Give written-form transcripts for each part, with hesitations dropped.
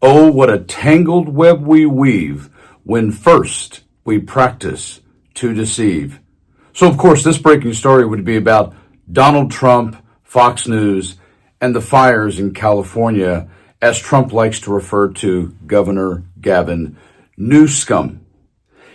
Oh, what a tangled web we weave when first we practice to deceive. So, of course, this breaking story would be about Donald Trump, Fox News, and the fires in California, as Trump likes to refer to Governor Gavin Newsom.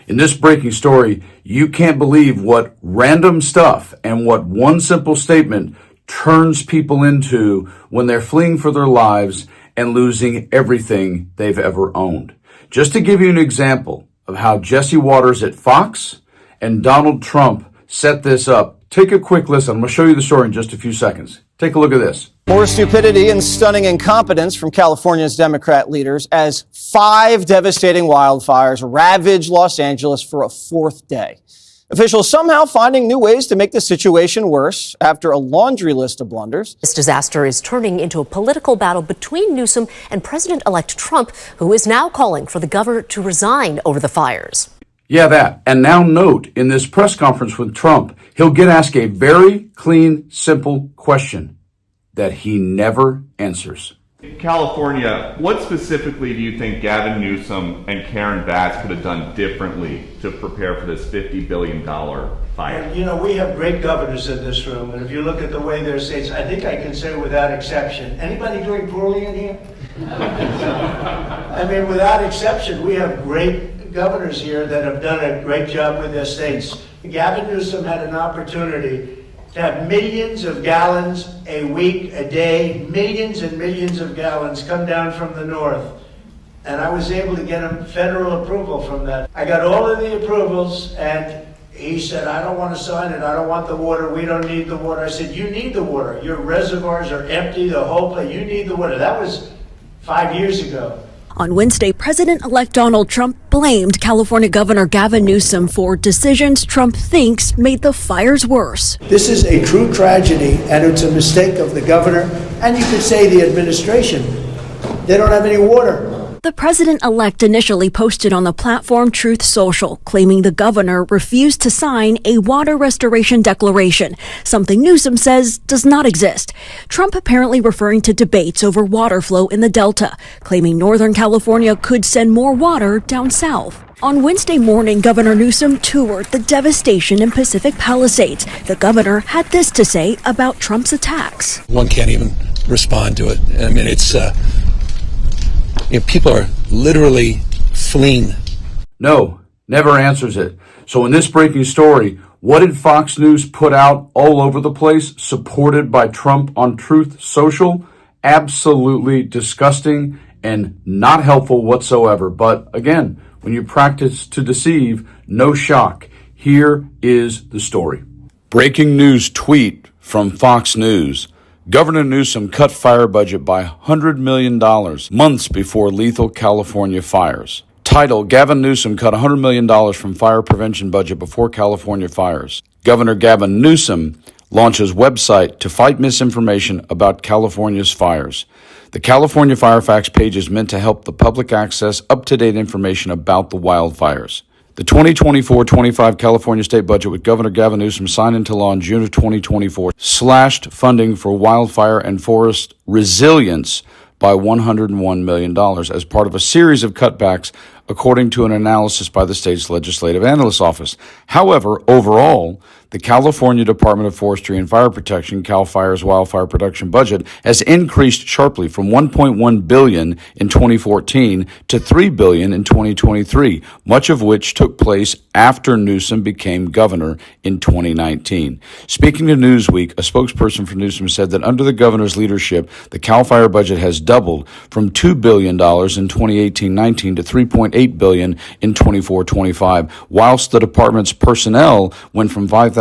In this breaking story, you can't believe what random stuff and what one simple statement turns people into when they're fleeing for their lives and losing everything they've ever owned. Just to give you an example of how Jesse Waters at Fox and Donald Trump set this up, take a quick listen. I'm going to show you the story in just a few seconds. Take a look at this. More stupidity and stunning incompetence from California's Democrat leaders as 5 devastating wildfires ravage Los Angeles for a 4th day. Officials somehow finding new ways to make the situation worse after a laundry list of blunders. This disaster is turning into a political battle between Newsom and President-elect Trump, who is now calling for the governor to resign over the fires. Yeah, that. And now note, in this press conference with Trump, he'll get asked a very clean, simple question that he never answers. California, what specifically do you think Gavin Newsom and Karen Bass could have done differently to prepare for this $50 billion fire? You know, we have great governors in this room, and if you look at the way their states, I think I can say without exception, anybody doing poorly in here? I mean, without exception, we have great governors here that have done a great job with their states. Gavin Newsom had an opportunity to have millions of gallons a week, a day, millions and millions of gallons come down from the north. And I was able to get him federal approval from that. I got all of the approvals, and he said, I don't want to sign it. I don't want the water. We don't need the water. I said, you need the water. Your reservoirs are empty, the whole place. You need the water. That was 5 years ago. On Wednesday, President-elect Donald Trump blamed California Governor Gavin Newsom for decisions Trump thinks made the fires worse. This is a true tragedy, and it's a mistake of the governor, and you could say the administration. They don't have any water. The president-elect initially posted on the platform Truth Social, claiming the governor refused to sign a water restoration declaration, something Newsom says does not exist. Trump apparently referring to debates over water flow in the Delta, claiming Northern California could send more water down south. On Wednesday morning, Governor Newsom toured the devastation in Pacific Palisades. The governor had this to say about Trump's attacks. One can't even respond to it. I mean, it's... people are literally fleeing. No, never answers it. So in this breaking story, what did Fox News put out all over the place, supported by Trump on Truth Social? Absolutely disgusting and not helpful whatsoever. But again, when you practice to deceive, no shock. Here is the story. Breaking news tweet from Fox News. Governor Newsom cut fire budget by $100 million months before lethal California fires. Title, Gavin Newsom cut $100 million from fire prevention budget before California fires. Governor Gavin Newsom launches website to fight misinformation about California's fires. The California Fire Facts page is meant to help the public access up-to-date information about the wildfires. The 2024-25 California state budget with Governor Gavin Newsom signed into law in June of 2024 slashed funding for wildfire and forest resilience by $101 million as part of a series of cutbacks, according to an analysis by the state's Legislative Analyst Office. However, overall, the California Department of Forestry and Fire Protection, CAL FIRE's wildfire production budget, has increased sharply from $1.1 billion in 2014 to $3 billion in 2023, much of which took place after Newsom became governor in 2019. Speaking to Newsweek, a spokesperson for Newsom said that under the governor's leadership, the CAL FIRE budget has doubled from $2 billion in 2018-19 to $3.8 billion in 24-25, whilst the department's personnel went from 5,829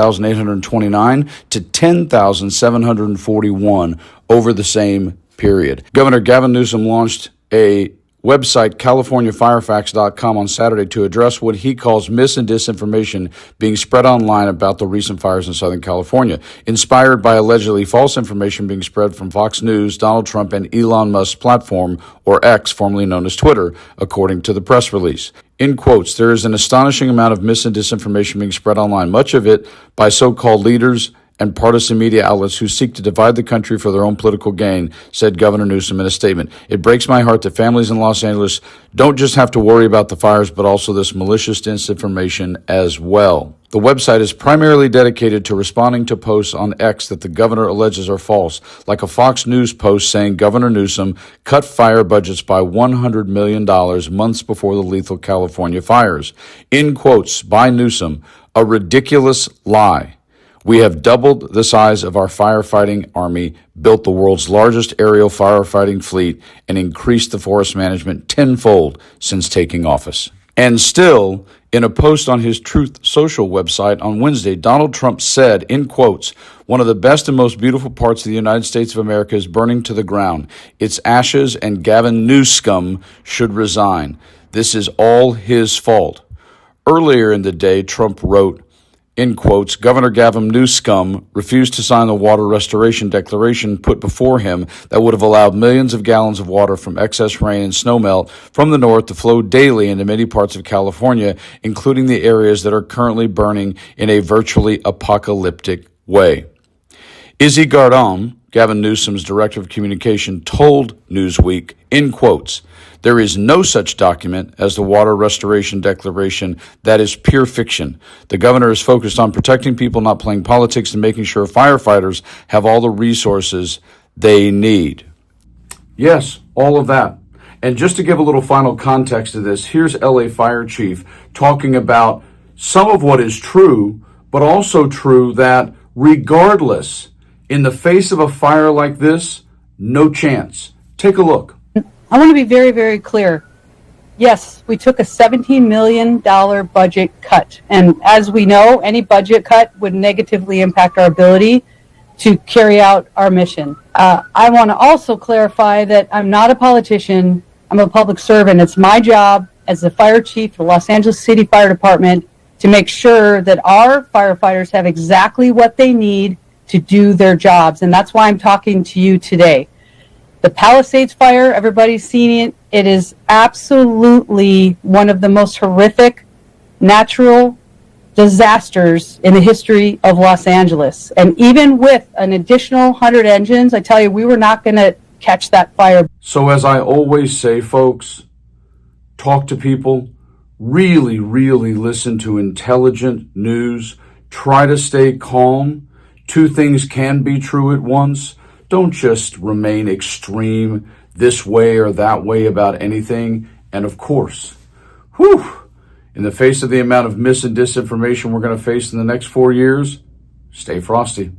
to 10,741 over the same period. Governor Gavin Newsom launched a website, CaliforniaFireFacts.com, on Saturday to address what he calls mis and disinformation being spread online about the recent fires in Southern California, inspired by allegedly false information being spread from Fox News, Donald Trump, and Elon Musk's platform, or X, formerly known as Twitter, according to the press release. In quotes, there is an astonishing amount of mis and disinformation being spread online, much of it by so-called leaders and partisan media outlets who seek to divide the country for their own political gain, said Governor Newsom in a statement. It breaks my heart that families in Los Angeles don't just have to worry about the fires, but also this malicious disinformation as well. The website is primarily dedicated to responding to posts on X that the governor alleges are false, like a Fox News post saying Governor Newsom cut fire budgets by $100 million months before the lethal California fires. In quotes by Newsom, a ridiculous lie. We have doubled the size of our firefighting army, built the world's largest aerial firefighting fleet, and increased the forest management tenfold since taking office. And still, in a post on his Truth Social website on Wednesday, Donald Trump said, in quotes, "One of the best and most beautiful parts of the United States of America is burning to the ground. Its ashes, and Gavin Newsom should resign. This is all his fault." Earlier in the day, Trump wrote, in quotes, Governor Gavin Newsom refused to sign the water restoration declaration put before him that would have allowed millions of gallons of water from excess rain and snowmelt from the north to flow daily into many parts of California, including the areas that are currently burning in a virtually apocalyptic way. Izzy Gardon, Gavin Newsom's director of communication, told Newsweek, in quotes, "There is no such document as the Water Restoration Declaration. That is pure fiction. The governor is focused on protecting people, not playing politics, and making sure firefighters have all the resources they need." Yes, all of that. And just to give a little final context to this, here's LA Fire Chief talking about some of what is true, but also true that regardless, in the face of a fire like this, no chance. Take a look. I want to be very, very clear. Yes, we took a $17 million budget cut. And as we know, any budget cut would negatively impact our ability to carry out our mission. I want to also clarify that I'm not a politician. I'm a public servant. It's my job as the fire chief for Los Angeles City Fire Department to make sure that our firefighters have exactly what they need to do their jobs. And that's why I'm talking to you today. The Palisades fire, everybody's seen it. It is absolutely one of the most horrific natural disasters in the history of Los Angeles. And even with an additional 100 engines, I tell you, we were not going to catch that fire. So as I always say, folks, talk to people, really, really listen to intelligent news, try to stay calm. Two things can be true at once. Don't just remain extreme this way or that way about anything. And of course, in the face of the amount of mis and disinformation we're going to face in the next 4 years, stay frosty.